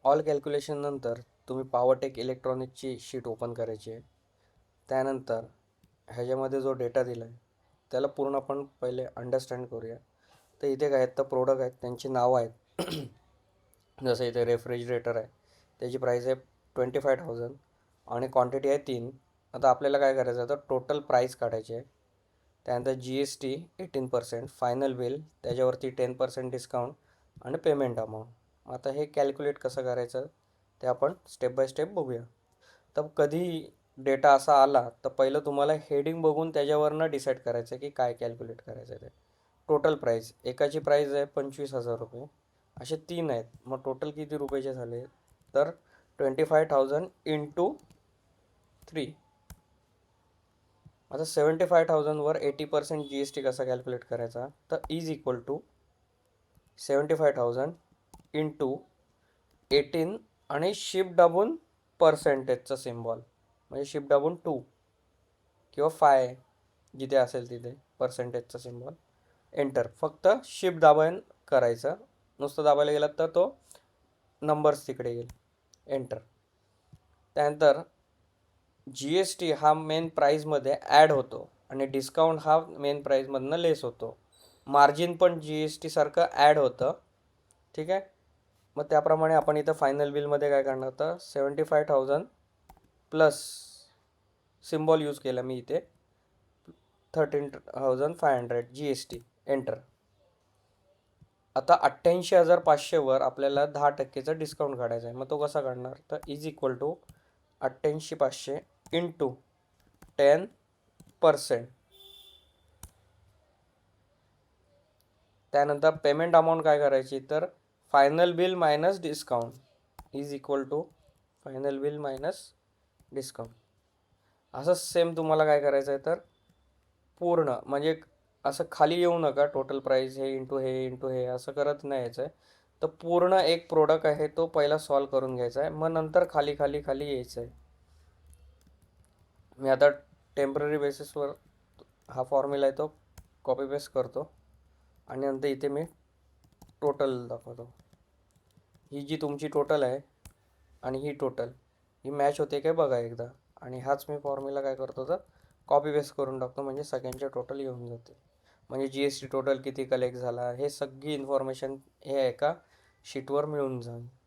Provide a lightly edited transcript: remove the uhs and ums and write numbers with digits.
All calculation नंतर तुम्ही Powertech इलेक्ट्रॉनिकची sheet open करायची आहे. त्यानंतर ह्याच्यामध्ये जो डेटा दिला आहे त्याला पूर्ण आपण पहिले अंडरस्टँड करूया. तर इथे काय आहेत तर प्रोडक्ट आहेत, त्यांची नावं आहेत. जसं इथे रेफ्रिजरेटर आहे, त्याची प्राईस आहे 25,000 आणि क्वांटिटी आहे 3. आता आपल्याला काय करायचं आहे तर टोटल प्राईस काढायची आहे. त्यानंतर GST 18%, फायनल बिल त्याच्यावरती 10% डिस्काउंट आणि पेमेंट अमाऊंट. आता हे कॅल्क्युलेट कसं करायचं ते आपण स्टेप बाय स्टेप बघूया. तर कधी डेटा असा आला तर पहिलं तुम्हाला हेडिंग बघून त्याच्यावरनं डिसाईड करायचं आहे की काय कॅल्क्युलेट करायचं आहे ते. टोटल प्राईस, एकाची प्राईस आहे 25,000 रुपये, असे 3 आहेत, मग टोटल किती रुपयाचे झाले तर 25,000 इंटू 3. आता 75,000वर 80% GST कसा कॅल्क्युलेट करायचा तर इज इक्वल टू 75,000 इंटू 18 आणि शिफ्ट दाबून पर्सेंटेजचा सिम्बॉल, म्हणजे शिफ्ट दाबून 2 किंवा 5 जिथे असेल तिथे पर्सेंटेजचा सिम्बॉल, एंटर. फक्त शिफ्ट दाबायन करायचं, नुसतं दाबायला गेलात तर तो नंबर्स तिकडे येईल, एंटर. त्यानंतर GST हा मेन प्राईजमध्ये ॲड होतो आणि डिस्काउंट हा मेन प्राईजमधनं लेस होतो. मार्जिन पण GST सारखं ॲड होतं, ठीक आहे. मग त्याप्रमाणे आपण इथं फायनल बिलमध्ये काय करणार तर 75,000 प्लस सिम्बॉल यूज केला मी इथे 13,500 GST, एंटर. आता 88,500वर आपल्याला 10%चा डिस्काउंट काढायचा आहे. मग तो कसा काढणार तर इज इक्वल टू 88,500 इंटू 10%. त्यानंतर पेमेंट अमाऊंट काय करायची तर final bill minus discount is equal to final bill minus discount. असं सेम तुम्हाला काय करायचं आहे तर पूर्ण, म्हणजे असं खाली येऊ नका, टोटल प्राईस हे इंटू हे इंटू हे असं करत नाही यायचं आहे. तर पूर्ण एक प्रोडक्ट आहे तो पहिला सॉल्व करून घ्यायचा आहे, मग नंतर खाली खाली खाली यायचं आहे. मी आता टेम्पररी बेसिसवर हा फॉर्म्युला आहे तो कॉपी पेस्ट करतो आणि नंतर इथे मी टोटल दाखवतो. ही जी तुमची टोटल आहे आणि ही टोटल ही मॅच होते काय बघा एकदा. आणि हाच मी फॉर्म्युला काय करतो तर कॉपी पेस्ट करून टाकतो, म्हणजे सगळ्यांच्या टोटल येऊन जाते. म्हणजे GST टोटल किती कलेक्ट झाला हे सगळी इन्फॉर्मेशन हे एका शीटवर मिळून जाईल.